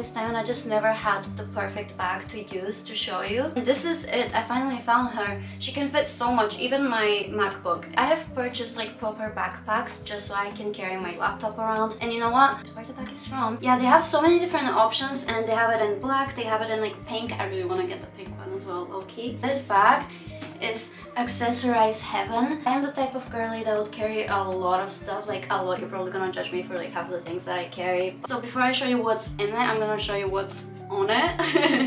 longest time, and I just never had the perfect bag to use to show you. And this is it. I finally found her. She can fit so much, even my MacBook. I have purchased like proper backpacks just so I can carry my laptop around. And you know what? That's where the bag is from. Yeah, they have so many different options, and they have it in black, they have it in like pink. I really want to get the pink one as well, okay? This bag is accessorize heaven. I am the type of girly that would carry a lot of stuff, like a lot. You're probably gonna judge me for like half the things that I carry. So before I show you what's in it, I'm gonna show you what's on it.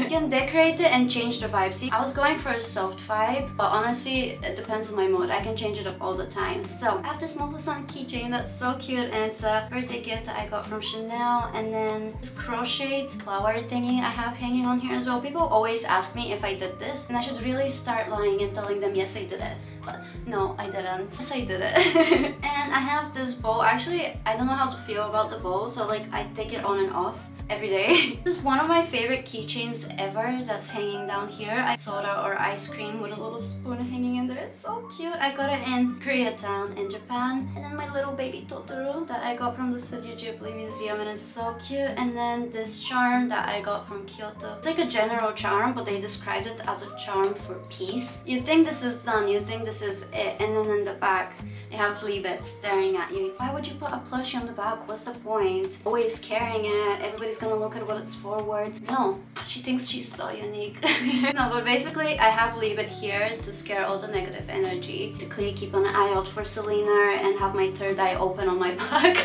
You can decorate it and change the vibe. See, I was going for a soft vibe, but honestly it depends on my mood. I can change it up all the time. So I have this Mauve-san keychain that's so cute, and it's a birthday gift that I got from Chanel. And then this crocheted flower thingy I have hanging on here as well. People always ask me if I did this, and I should really start lying and telling them yes I did it, but no I didn't. Yes I did it. And I have this bow. Actually I don't know how to feel about the bow, so like I take it on and off every day. This is one of my favorite keychains ever that's hanging down here. Soda or ice cream with a little spoon hanging in there. It's so cute. I got it in Koreatown in Japan. And then my little baby Totoro that I got from the Studio Ghibli Museum, and it's so cute. And then this charm that I got from Kyoto. It's like a general charm, but they described it as a charm for peace. You think this is done, you think this is it, and then in the back they have _bits staring at you. Why would you put a plushie on the back? What's the point? Always carrying it, everybody's gonna look at what it's forward. No, she thinks she's so unique. No, but basically I have _bit here to scare all the negative energy. Basically keep an eye out for Selena and have my third eye open on my back.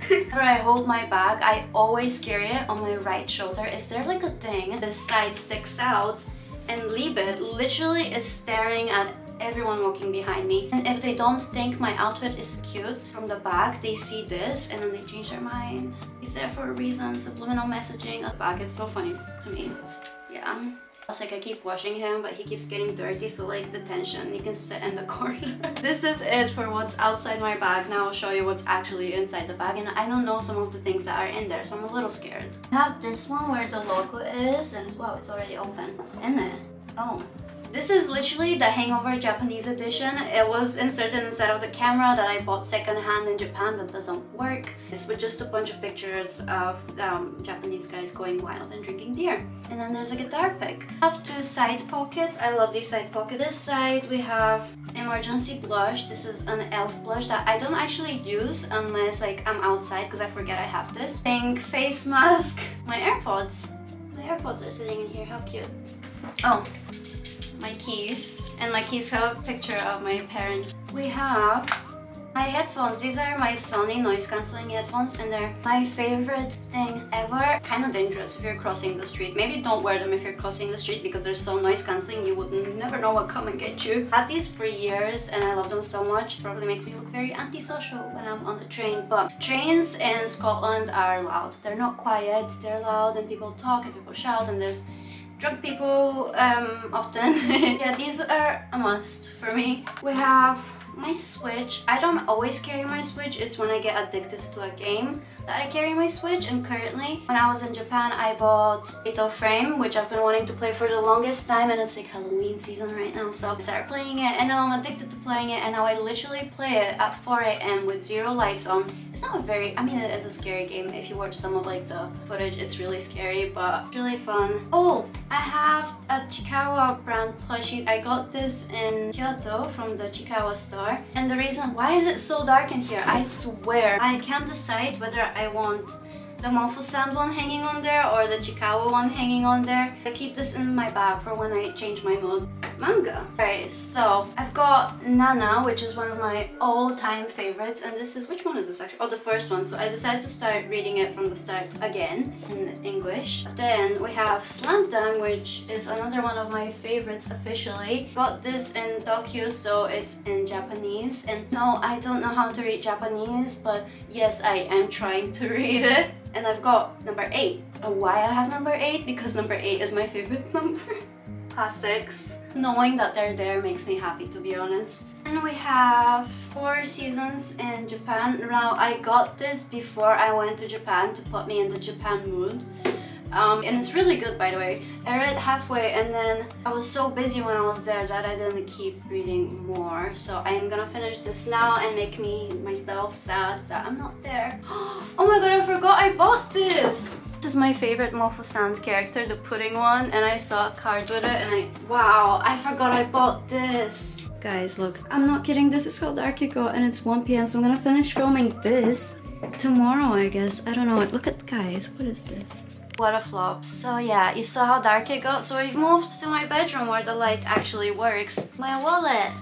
Whenever I hold my bag, I always carry it on my right shoulder. Is there like a thing? This side sticks out, and _bit literally is staring at everyone walking behind me. And if they don't think my outfit is cute from the back, they see this and then they change their mind. He's there for a reason. Subliminal messaging. The back is so funny to me. Yeah. It's like I keep washing him, but he keeps getting dirty, so like the tension, he can sit in the corner. This is it for what's outside my bag. Now I'll show you what's actually inside the bag, and I don't know some of the things that are in there, so I'm a little scared. I have this one where the logo is, and wow, it's already open. What's in it? Oh. This is literally the Hangover Japanese edition. It was inserted inside of the camera that I bought secondhand in Japan that doesn't work. It's with just a bunch of pictures of Japanese guys going wild and drinking beer. And then there's a guitar pick. I have two side pockets. I love these side pockets. This side we have emergency blush. This is an elf blush that I don't actually use unless like I'm outside because I forget I have this. Pink face mask. My AirPods. My AirPods are sitting in here. How cute. Oh. My keys, and my keys have a picture of my parents. We have my headphones. These are my Sony noise cancelling headphones, and they're my favorite thing ever. Kind of dangerous if you're crossing the street. Maybe don't wear them if you're crossing the street because they're so noise cancelling you would never know what come and get you. I had these for years and I love them so much. Probably makes me look very antisocial when I'm on the train, but trains in Scotland are loud. They're not quiet, they're loud, and people talk and people shout, and there's drunk people often. Yeah, these are a must for me. We have my Switch. I don't always carry my Switch. It's when I get addicted to a game that I carry my Switch. And currently, when I was in Japan, I bought Ditto Frame, which I've been wanting to play for the longest time, and it's like Halloween season right now, so I started playing it, and now I'm addicted to playing it, and now I literally play it at 4 AM with 0 lights on. It's not a very, I mean, it is a scary game. If you watch some of like the footage, it's really scary, but it's really fun. Oh, I have a 𝐒𝐤𝐢 brand plushie. I got this in Kyoto from the 𝐒𝐤𝐢 store, and the reason why is it so dark in here, I swear I can't decide whether I want the Mauve-san one hanging on there or the 𝐒𝐤𝐢 one hanging on there. I keep this in my bag for when I change my mood. Manga. Alright, so I've got Nana, which is one of my all-time favorites, and this is, which one is this actually? Oh, the first one. So I decided to start reading it from the start again in English. Then we have Slam Dunk, which is another one of my favorites officially. Got this in Tokyo, so it's in Japanese. And no, I don't know how to read Japanese, but yes, I am trying to read it. And I've got number 8. Why I have number 8? Because number 8 is my favorite number. Classics. Knowing that they're there makes me happy, to be honest. And we have 4 seasons in Japan. Now, I got this before I went to Japan to put me in the Japan mood. And it's really good, by the way. I read halfway and then I was so busy when I was there that I didn't keep reading more. So I am gonna finish this now and make myself sad that I'm not there. Oh my god, I forgot I bought this! This is my favorite Mofu-san character, the pudding one, and I saw a card with it and wow, I forgot I bought this. Guys, look, I'm not kidding, this is called 𝐼𝐼𝐜 and it's 1 p.m. so I'm gonna finish filming this tomorrow, I guess. I don't know. Look at, guys, what is this? What a flop. So yeah, you saw how dark it got. So we've moved to my bedroom where the light actually works. My wallet.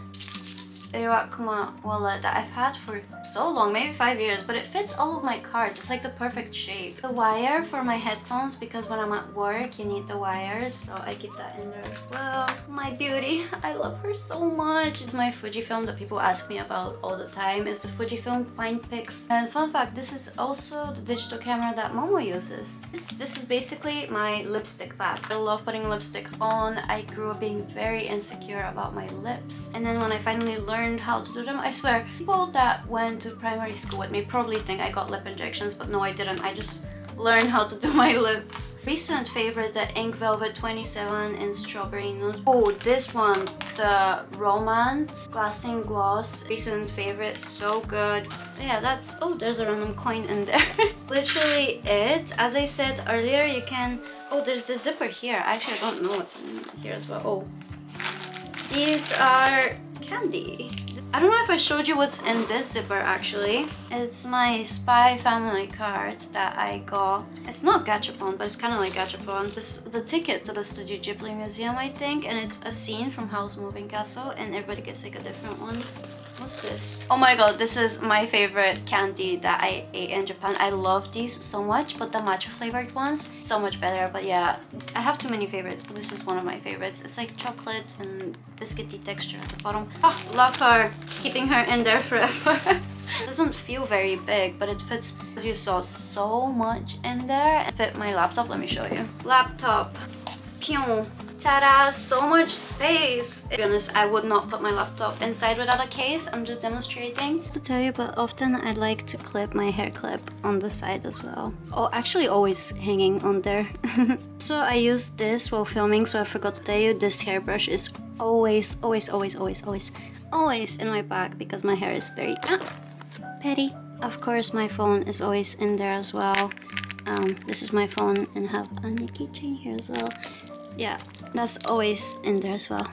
𝐒𝐤𝐤𝐜 wallet that I've had for so long, maybe 5 years, but it fits all of my cards. It's like the perfect shape. The wire for my headphones, because when I'm at work you need the wires, so I keep that in there as well. My beauty, I love her so much. It's my Fujifilm that people ask me about all the time. It's the Fujifilm FinePix. And fun fact, this is also the digital camera that Momo uses. This is basically my lipstick bag. I love putting lipstick on. I grew up being very insecure about my lips, and then when I finally learned how to do them, I swear, people that went to primary school with me probably think I got lip injections, but no, I didn't. I just learned how to do my lips. Recent favorite, the Ink Velvet 27 in Strawberry Nude. Oh, this one, the Romance Lasting Gloss. Recent favorite, so good. Yeah, that's... oh, there's a random coin in there. Literally it. As I said earlier, you can... oh, there's the zipper here. Actually, I don't know what's in here as well. Oh, these are candy. I don't know if I showed you what's in this zipper actually. It's my Spy Family card that I got. It's not gachapon, but it's kind of like gachapon. This the ticket to the Studio Ghibli Museum, I think, and it's a scene from Howl's Moving Castle, and everybody gets like a different one. What's this? Oh my god, this is my favorite candy that I ate in Japan. I love these so much, but the matcha flavored ones, so much better. But yeah, I have too many favorites, but this is one of my favorites. It's like chocolate and biscuity texture at the bottom. Oh, love her. Keeping her in there forever. It doesn't feel very big, but it fits, as you saw, so much in there. It fit my laptop. Let me show you. Laptop. Pew. Ta-da! So much space! To be honest, I would not put my laptop inside without a case. I'm just demonstrating. To tell you, but often I like to clip my hair clip on the side as well. Oh, actually always hanging on there. So I use this while filming, so I forgot to tell you, this hairbrush is always in my bag because my hair is very petty. Of course, my phone is always in there as well. This is my phone and I have a keychain here as well. Yeah, that's always in there as well.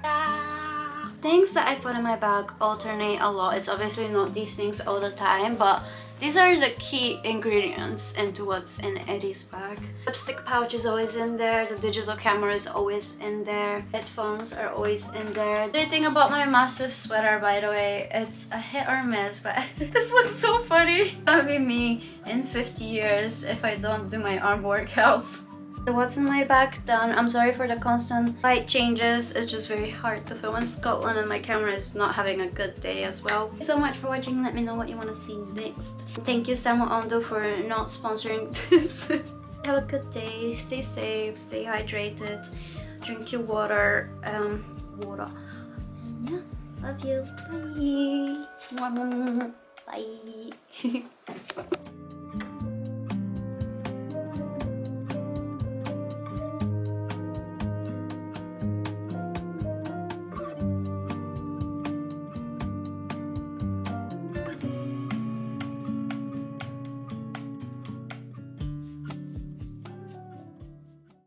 Things that I put in my bag alternate a lot. It's obviously not these things all the time, but these are the key ingredients into what's in Eddie's bag. Lipstick pouch is always in there. The digital camera is always in there. Headphones are always in there. The thing about my massive sweater, by the way, it's a hit or miss, but this looks so funny. That'll be me in 50 years if I don't do my arm workouts. So what's in my bag done. I'm sorry for the constant light changes. It's just very hard to film in Scotland and my camera is not having a good day as well. Thanks so much for watching. Let me know what you want to see next. Thank you Samo Ondoh for not sponsoring this. Have a good day. Stay safe. Stay hydrated. Drink your water. And yeah, love you. Bye. Bye.